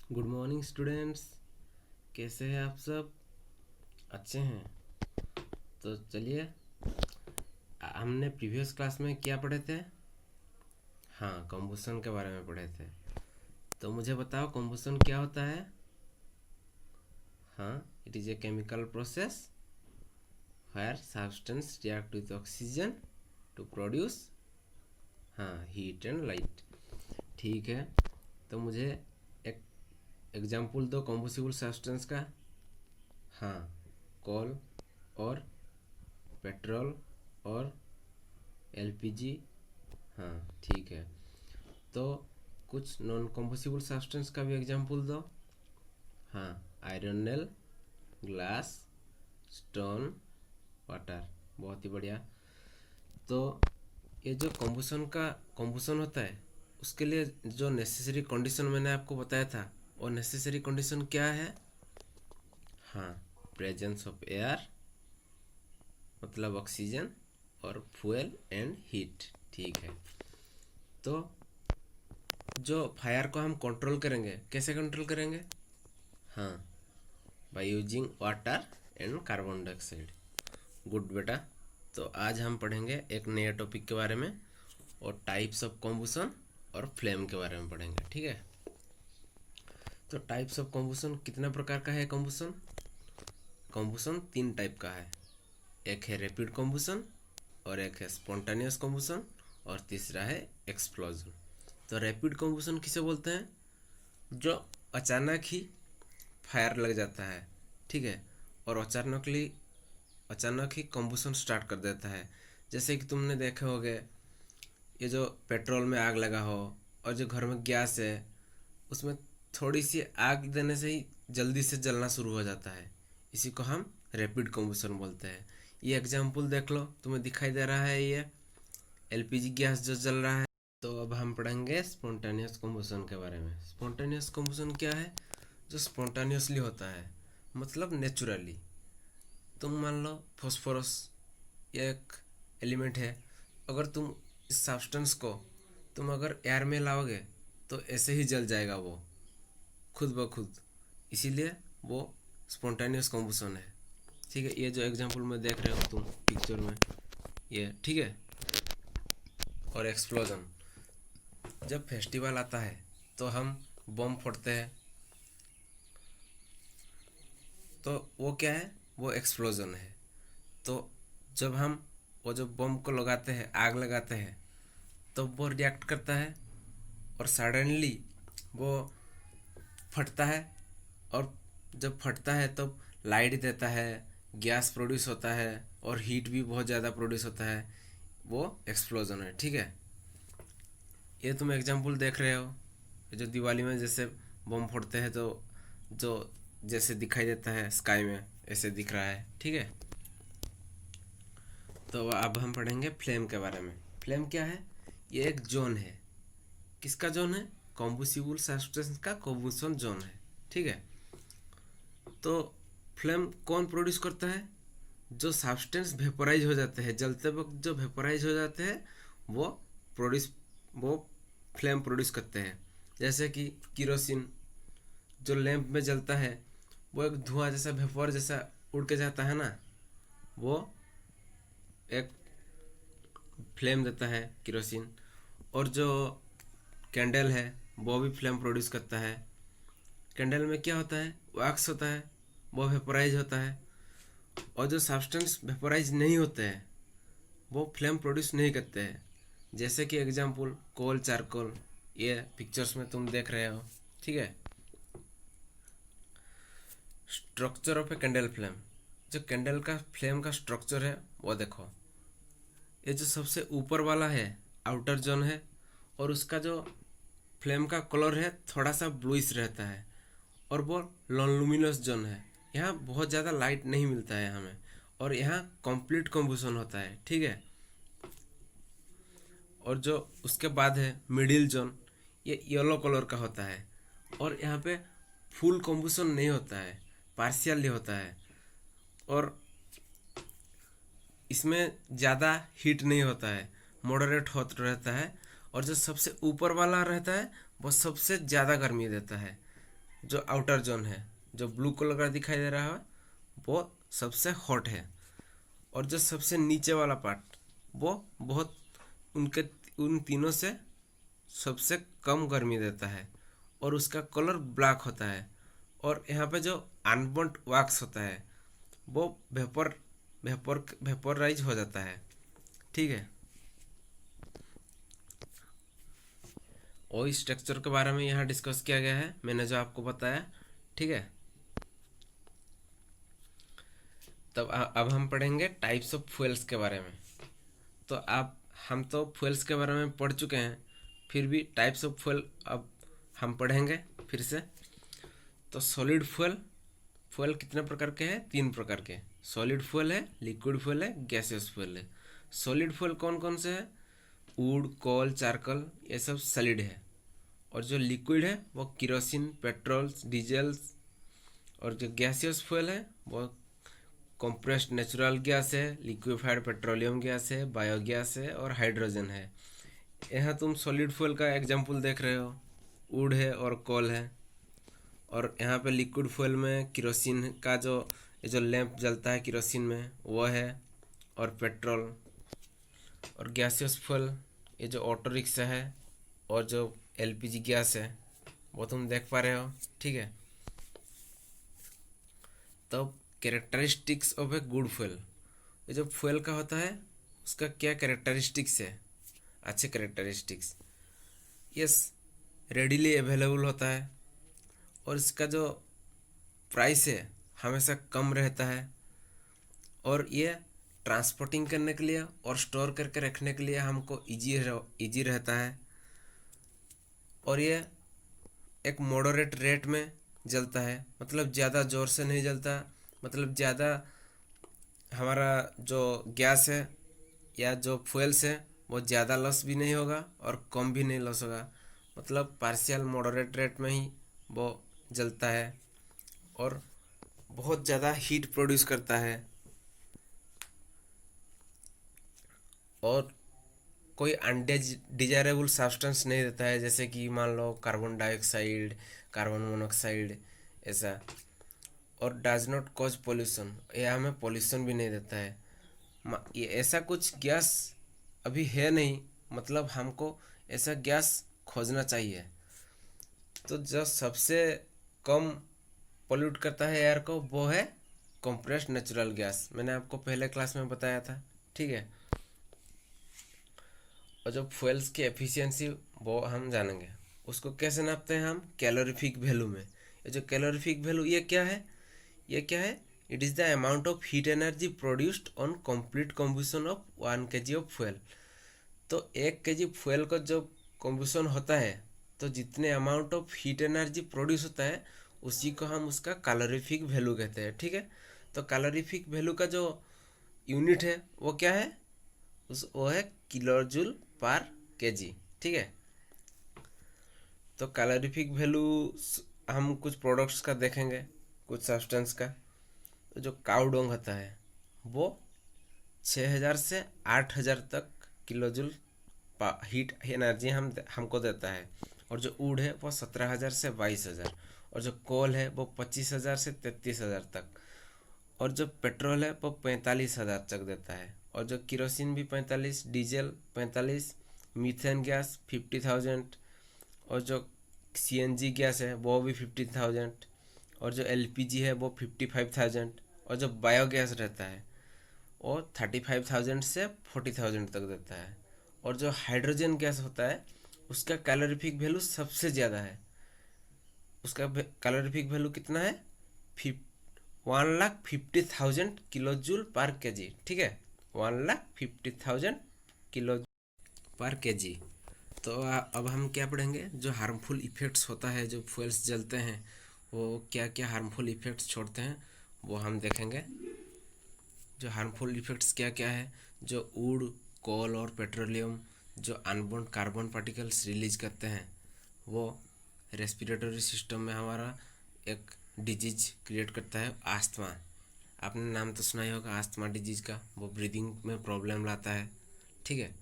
Good morning students. कैसे हैं आप सब? अच्छे हैं? तो चलिए, हमने प्रीवियस क्लास में क्या पढ़े थे? हाँ, कॉम्बुशन के बारे में पढ़े थे। तो मुझे बताओ, कॉम्बुशन क्या होता है? हाँ, it is a chemical process where substance react with oxygen to produce हाँ हीट एंड लाइट। ठीक है, तो मुझे एक एग्जाम्पल दो कॉम्बुसिबल सब्सटेंस का। हाँ, कोल और पेट्रोल और एलपीजी। हाँ, ठीक है। तो कुछ नॉन कॉम्बुसिबल सब्सटेंस का भी एग्जांपल दो। हाँ, iron nail, glass, stone, water. बहुत ही बढ़िया। तो ये जो कॉम्बुशन होता है, उसके लिए जो नेसेसरी कंडीशन मैंने आपको बताया था, वो नेसेसरी कंडीशन क्या है? हाँ, प्रेजेंस ऑफ एयर, मतलब ऑक्सीजन, और फ्यूल एंड हीट। ठीक है। तो जो फायर को हम कंट्रोल करेंगे, कैसे कंट्रोल करेंगे? हाँ, by using water and carbon dioxide. Good बेटा। तो आज हम पढ़ेंगे एक नए टॉपिक के बारे में, और टाइप्स ऑफ कॉम्बुशन और फ्लेम के बारे में पढ़ेंगे। ठीक है। तो टाइप्स ऑफ कॉम्बुशन, कितने प्रकार का है कॉम्बुशन? कॉम्बुशन तीन टाइप का है। एक है रैपिड कॉम्बुशन, और एक है स्पॉन्टेनियस कॉम्बुशन, और तीसरा है एक्सप्लोजन। तो रैपिड कॉम्बुशन किसे बोलते हैं? जो अचानक ही फायर लग जाता है, ठीक है, और अचानक ही कॉम्बुशन स्टार्ट कर देता है। जैसे कि तुमने देखे होगे, ये जो पेट्रोल में आग लगा हो, और जो घर में गैस है, उसमें थोड़ी सी आग देने से ही जल्दी से जलना शुरू हो जाता है। इसी को हम रैपिड कॉम्बुशन बोलते हैं। ये एग्जाम्पल देख लो, तुम्हें दिखाई दे रहा है, ये एलपीजी गैस जो जल रहा है। तो अब हम पढ़ेंगे स्पॉन्टेनियस कॉम्बुशन के बारे में। स्पॉन्टेनियस कॉम्बुशन क्या है? जो स्पॉन्टेनियसली होता है, मतलब नेचुरली। तुम मान लो फॉस्फोरस, ये एक एलिमेंट है। अगर तुम इस सब्सटेंस को तुम अगर एयर में लाओगे, तो ऐसे ही जल जाएगा वो, खुद ब खुद। इसीलिए वो स्पॉन्टेनियस कॉम्बुशन है। ठीक है, ये जो एग्जांपल में देख रहे हो तुम पिक्चर में, ये ठीक है। और एक्सप्लोजन, जब फेस्टिवल आता है तो हम बम फोड़ते हैं, तो वो क्या है? वो एक्सप्लोजन है। तो जब हम वो जो बम को लगाते हैं, आग लगाते हैं, तो वो रिएक्ट करता है, और सडनली वो फटता है। और जब फटता है तो लाइट देता है, गैस प्रोड्यूस होता है, और हीट भी बहुत ज़्यादा प्रोड्यूस होता है। वो एक्सप्लोजन है। ठीक है। ये तुम एग्जांपल देख रहे हो, ये जो दिवाली में जैसे बम फोड़ते हैं, तो जो जैसे दिखाई देता है स्काई में, ऐसे दिख रहा है। ठीक है। तो अब हम पढ़ेंगे फ्लेम के बारे में। फ्लेम क्या है? ये एक जोन है। किसका जोन है? कॉम्बुसिबल सब्सटेंस का कॉम्बुशन जोन है। ठीक है। तो फ्लेम कौन प्रोड्यूस करता है? जो सब्सटेंस वेपोराइज हो जाते हैं, जलते वक्त जो वेपोराइज हो जाते हैं, वो प्रोड्यूस वो फ्लेम प्रोड्यूस करते हैं। जैसे कि किरोसिन जो लैंप में जलता है, वो एक धुआं जैसा, वेपर जैसा उड़ के जाता है ना, वो एक फ्लेम देता है, किरोसिन। और जो कैंडल है, वो भी फ्लेम प्रोड्यूस करता है। कैंडल में क्या होता है? वैक्स होता है, वो वेपोराइज होता है। और जो सब्सटेंस वेपोराइज नहीं होते हैं, वो फ्लेम प्रोड्यूस नहीं करते हैं। जैसे कि एग्जांपल कोल, चारकोल, ये पिक्चर्स में तुम देख रहे हो। ठीक है। Structure of a candle flame, जो कैंडल का फ्लेम का स्ट्रक्चर है, वो देखो। ये जो सबसे ऊपर वाला है, आउटर जोन है, और उसका जो फ्लेम का कलर है थोड़ा सा ब्लूइश रहता है, और वो नॉन लुमिनस जोन है। यहाँ बहुत ज़्यादा लाइट नहीं मिलता है हमें, और यहाँ कंप्लीट कम्बुशन होता है। ठीक है। और जो उसके बाद है मिडिल जोन, ये येलो कलर का होता है, और यहाँ पे फुल कम्बुशन नहीं होता है, पार्शियली होता है, और इसमें ज़्यादा हीट नहीं होता है, मॉडरेट हॉट रहता है। और जो सबसे ऊपर वाला रहता है, वो सबसे ज़्यादा गर्मी देता है। जो आउटर जोन है, जो ब्लू कलर का दिखाई दे रहा है, वो सबसे हॉट है। और जो सबसे नीचे वाला पार्ट, वो बहुत उनके उन तीनों से सबसे कम गर्मी देता है और उसका कलर ब्लैक होता है। और यहाँ पे जो अनबर्न्ड वैक्स होता है वो वेपोराइज हो जाता है। ठीक है, और इस स्ट्रक्चर के बारे में यहाँ डिस्कस किया गया है, मैंने जो आपको बताया। ठीक है, तब अब हम पढ़ेंगे टाइप्स ऑफ फ्यूल्स के बारे में। तो आप हम तो फ्यूल्स के बारे में पढ़ चुके हैं, फिर भी टाइप्स ऑफ फ्यूल अब हम पढ़ेंगे फिर से। तो सॉलिड फ्यूल, फ्यूल कितने प्रकार के हैं? 3 प्रकार के। सॉलिड फ्यूल है, लिक्विड फ्यूल है, गैसियस फ्यूल है। सॉलिड फ्यूल कौन कौन से है? वुड, कोल, चारकोल, ये सब सॉलिड है। और जो लिक्विड है वो केरोसिन, पेट्रोल, डीजल्स। और जो गैसियस फ्यूल है वो कंप्रेस्ड नेचुरल गैस है, लिक्विफाइड पेट्रोलियम गैस है, बायोगैस है और हाइड्रोजन है। यहाँ तुम सॉलिड फ्यूल का एग्जांपल देख रहे हो, वुड है और कोल है। और यहाँ पे लिक्विड फ्यूल में केरोसिन का जो ये जो लैंप जलता है केरोसिन में वो है, और पेट्रोल। और गैसियस फ्यूल ये जो ऑटो रिक्शा है और जो एलपीजी गैस है वो तुम देख पा रहे हो। ठीक है, तो characteristics of a good fuel, ये जो फ्यूल का होता है उसका क्या कैरेक्टरिस्टिक्स है? अच्छे कैरेक्टरिस्टिक्स, यस, रेडीली अवेलेबल होता है और इसका जो प्राइस है हमेशा कम रहता है। और ये ट्रांसपोर्टिंग करने के लिए और स्टोर करके रखने के लिए हमको इजी रहता है। और ये एक मॉडरेट रेट में जलता है, मतलब ज़्यादा ज़ोर से नहीं जलता, मतलब ज़्यादा हमारा जो गैस है या जो फ्यूल्स है वो ज़्यादा लॉस भी नहीं होगा और कम भी नहीं लॉस होगा, मतलब पार्शियल मॉडरेट रेट में ही वो जलता है और बहुत ज़्यादा हीट प्रोड्यूस करता है। और कोई अनडिजायरेबल सब्सटेंस नहीं देता है, जैसे कि मान low carbon dioxide, carbon monoxide, ऐसा। और डज नॉट कॉज पोल्यूशन, यह हमें पोल्यूशन भी नहीं देता है। ये ऐसा कुछ गैस अभी है नहीं, मतलब हमको ऐसा गैस खोजना चाहिए। तो जो सबसे कम पोल्यूट करता है एयर को वो है कंप्रेस्ड नेचुरल गैस, मैंने आपको पहले क्लास में बताया था। ठीक है, और जो फ्यूल्स की एफिशिएंसी वो हम जानेंगे, उसको कैसे नापते हैं हम? कैलोरीफिक वैल्यू में। ये जो कैलोरीफिक वैल्यू ये क्या है? ये क्या है? It is the amount of heat energy produced on complete combustion of 1 kg of fuel. तो 1 kg फ्यूल का जो कम्बुशन होता है, तो जितने amount of heat energy produce होता है उसी को हम उसका कैलोरीफिक वैल्यू कहते हैं। ठीक है, तो कैलोरीफिक वैल्यू का जो यूनिट है वो क्या है? वो है किलोजूल पर केजी। ठीक है, तो कैलोरीफिक वैल्यू हम कुछ प्रोडक्ट्स का देखेंगे, कुछ सब्सटेंस का। तो जो काऊ डोंग होता है वो 6000 से 8000 तक किलोजूल हीट एनर्जी हमको देता है। और जो वुड है वो 17000 से 22000। और जो कोल है वो 25000 से 33000 तक। और जो पेट्रोल है वो 45000 तक देता है। और जो केरोसिन भी 45, डीजल 45, मीथेन गैस 50000। और जो सीएनजी गैस है वो भी 50000। और जो एलपीजी है वो 55000। और जो बायोगैस रहता है वो 35000 से 40000 तक देता है। और जो हाइड्रोजन गैस होता है उसका कैलोरीफिक वैल्यू सबसे ज़्यादा है। उसका कैलोरीफिक वैल्यू कितना है? 1,50,000 किलो जूल पर केजी। ठीक है, 1,50,000 किलो पर केजी। तो अब हम क्या पढ़ेंगे? जो हार्मफुल इफ़ेक्ट्स होता है, जो फ्यूल्स जलते हैं वो क्या क्या हार्मफुल इफ़ेक्ट्स छोड़ते हैं वो हम देखेंगे। जो हार्मफुल इफ़ेक्ट्स क्या क्या है? जो वुड, कोल और पेट्रोलियम जो अनबर्न्ड कार्बन पार्टिकल्स रिलीज करते हैं वो रेस्पिरेटरी सिस्टम में हमारा एक डिजीज क्रिएट करता है, आस्थमा। आपने नाम तो सुना ही होगा आस्थमा डिजीज का, वो ब्रीदिंग में प्रॉब्लम लाता है। ठीक है,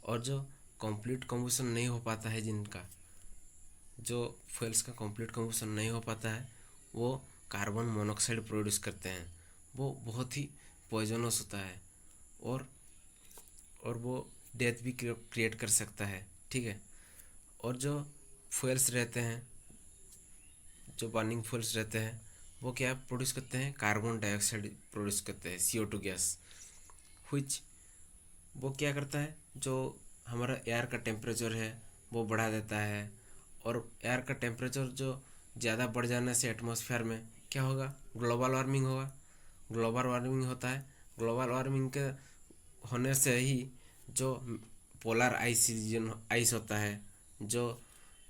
और जो कंप्लीट कम्बशन नहीं हो पाता है जिनका, जो फ्यूल्स का कंप्लीट कंबशन नहीं हो पाता है वो कार्बन मोनोऑक्साइड प्रोड्यूस करते हैं। वो बहुत ही पॉइजनस होता है और वो डेथ भी क्रिएट कर सकता है, ठीक है। और जो फ्यूल्स रहते हैं, जो बर्निंग फ्यूल्स रहते हैं, वो क्या प्रोड्यूस करते हैं, कार्बन डाइऑक्साइड प्रोड्यूस करते हैं, CO2 गैस, व्हिच वो क्या करता है, जो हमारा एयर का टेम्परेचर है वो बढ़ा देता है। और एयर का टेम्परेचर जो ज़्यादा बढ़ जाने से एटमॉस्फेयर में क्या होगा, ग्लोबल वार्मिंग होगा। ग्लोबल वार्मिंग होता है, ग्लोबल वार्मिंग के होने से ही जो पोलर आइस रीजन आइस होता है, जो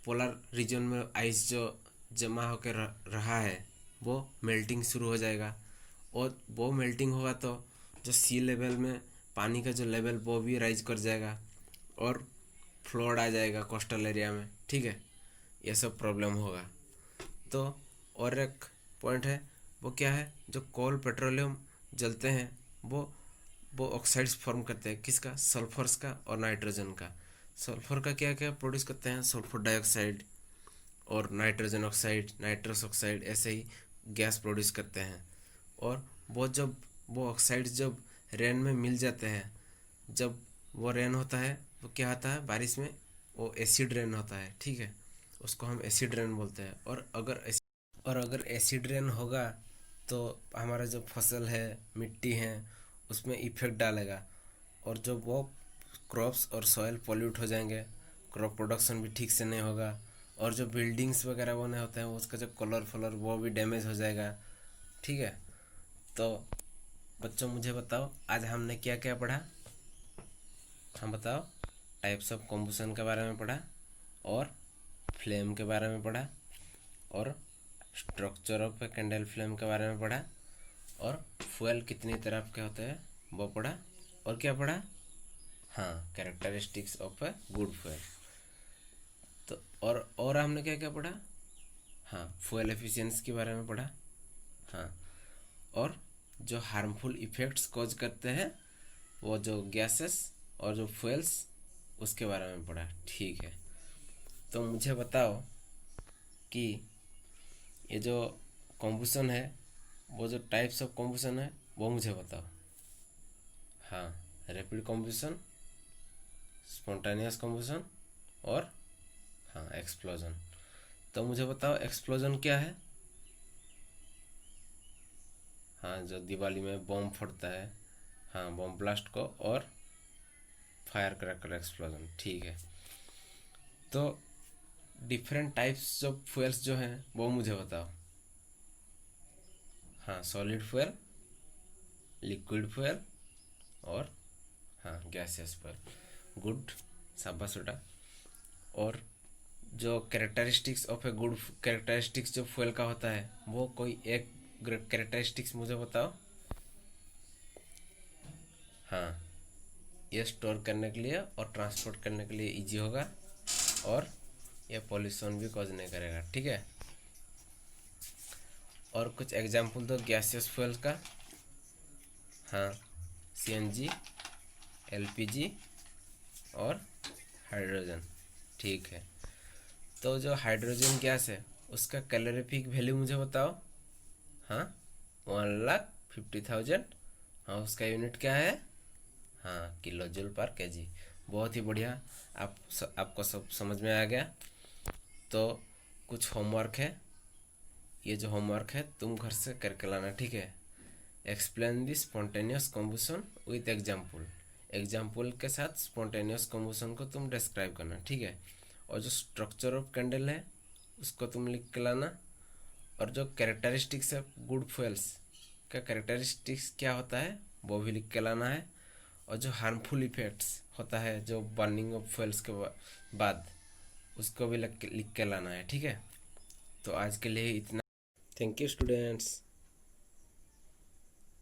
पोलर रीजन में आइस जो जमा होकर रहा है वो मेल्टिंग शुरू हो जाएगा। और वो मेल्टिंग होगा तो जो सी लेवल में पानी का जो लेवल वो भी राइज कर जाएगा और फ्लड आ जाएगा कोस्टल एरिया में, ठीक है। ये सब प्रॉब्लम होगा। तो और एक पॉइंट है, वो क्या है, जो कोल पेट्रोलियम जलते हैं वो ऑक्साइड्स फॉर्म करते हैं, किसका, सल्फर्स का और नाइट्रोजन का। सल्फर का क्या क्या प्रोड्यूस करते हैं, सल्फर डाइऑक्साइड और नाइट्रोजन ऑक्साइड, नाइट्रस ऑक्साइड, ऐसे ही गैस प्रोड्यूस करते हैं। और वो ऑक्साइड जब रेन में मिल जाते हैं, जब वो रेन होता है तो क्या होता है, बारिश में वो एसिड रेन होता है, ठीक है। उसको हम एसिड रेन बोलते हैं। और अगर एसिड रेन होगा तो हमारा जो फसल है, मिट्टी है, उसमें इफेक्ट डालेगा। और जो वो क्रॉप्स और सॉइल पॉल्यूट हो जाएंगे, क्रॉप प्रोडक्शन भी ठीक से नहीं होगा। और जो बिल्डिंग्स वगैरह बने होते हैं उसका जो कलर वो भी डैमेज हो जाएगा, ठीक है। तो बच्चों मुझे बताओ आज हमने क्या क्या पढ़ा, हम बताओ। टाइप्स ऑफ कॉम्बसन के बारे में पढ़ा और फ्लेम के बारे में पढ़ा और structure of a candle flame के बारे में पढ़ा और फ्यूल कितनी तरह के होते हैं वो पढ़ा। और क्या पढ़ा, हाँ, characteristics of a good fuel. तो और हमने क्या क्या पढ़ा, हाँ, फ्यूल एफिशिएंसी के बारे में पढ़ा, हाँ। और जो हार्मफुल इफ़ेक्ट्स कॉज करते हैं वो जो गैसेस और जो फ्यूल्स, उसके बारे में पढ़ा, ठीक है। तो मुझे बताओ कि ये जो कॉम्बसन है, वो जो टाइप्स ऑफ कॉम्बसन है वो मुझे बताओ। हाँ, रैपिड कॉम्बसन, स्पॉन्टेनियस कॉम्बसन और हाँ एक्सप्लोजन। तो मुझे बताओ एक्सप्लोजन क्या है। हाँ, जो दिवाली में बम फटता है, हाँ, बम ब्लास्ट को, और फायर क्रैकर एक्सप्लोजन, ठीक है। तो डिफरेंट टाइप्स ऑफ फ्यूल्स जो हैं वो मुझे बताओ। हाँ, सॉलिड फ्यूल, लिक्विड फ्यूल और हाँ गैसियस फ्यूल। गुड, शाबाश बेटा। और जो characteristics of a good, characteristics जो फ्यूल का होता है वो कोई एक कैरेक्टरिस्टिक्स मुझे बताओ। हाँ, ये स्टोर करने के लिए और ट्रांसपोर्ट करने के लिए इजी होगा और ये पॉल्यूशन भी कॉज नहीं करेगा, ठीक है। और कुछ एग्जाम्पल दो गैसियस फ्यूल का। हाँ, CNG, LPG और हाइड्रोजन, ठीक है। तो जो हाइड्रोजन गैस है उसका कैलोरीफिक वैल्यू मुझे बताओ। हाँ, 1,50,000। हाँ, उसका यूनिट क्या है, हाँ, किलो जूल पर केजी। बहुत ही बढ़िया, आपको सब समझ में आ गया। तो कुछ होमवर्क है, ये जो होमवर्क है तुम घर से करके लाना, ठीक है। Explain the spontaneous combustion with example, example के साथ स्पॉन्टेनियस कॉम्बसन को तुम डिस्क्राइब करना, ठीक है। और जो स्ट्रक्चर ऑफ कैंडल है उसको तुम लिख के लाना। और जो कैरेक्टरिस्टिक्स है गुड फ्यूल्स का कैरेक्टरिस्टिक्स क्या होता है वो भी लिख के लाना है। और जो हार्मफुल इफेक्ट्स होता है जो बर्निंग ऑफ फ्यूल्स के बाद, उसको भी लिख के लाना है, ठीक है। तो आज के लिए इतना। Thank you students.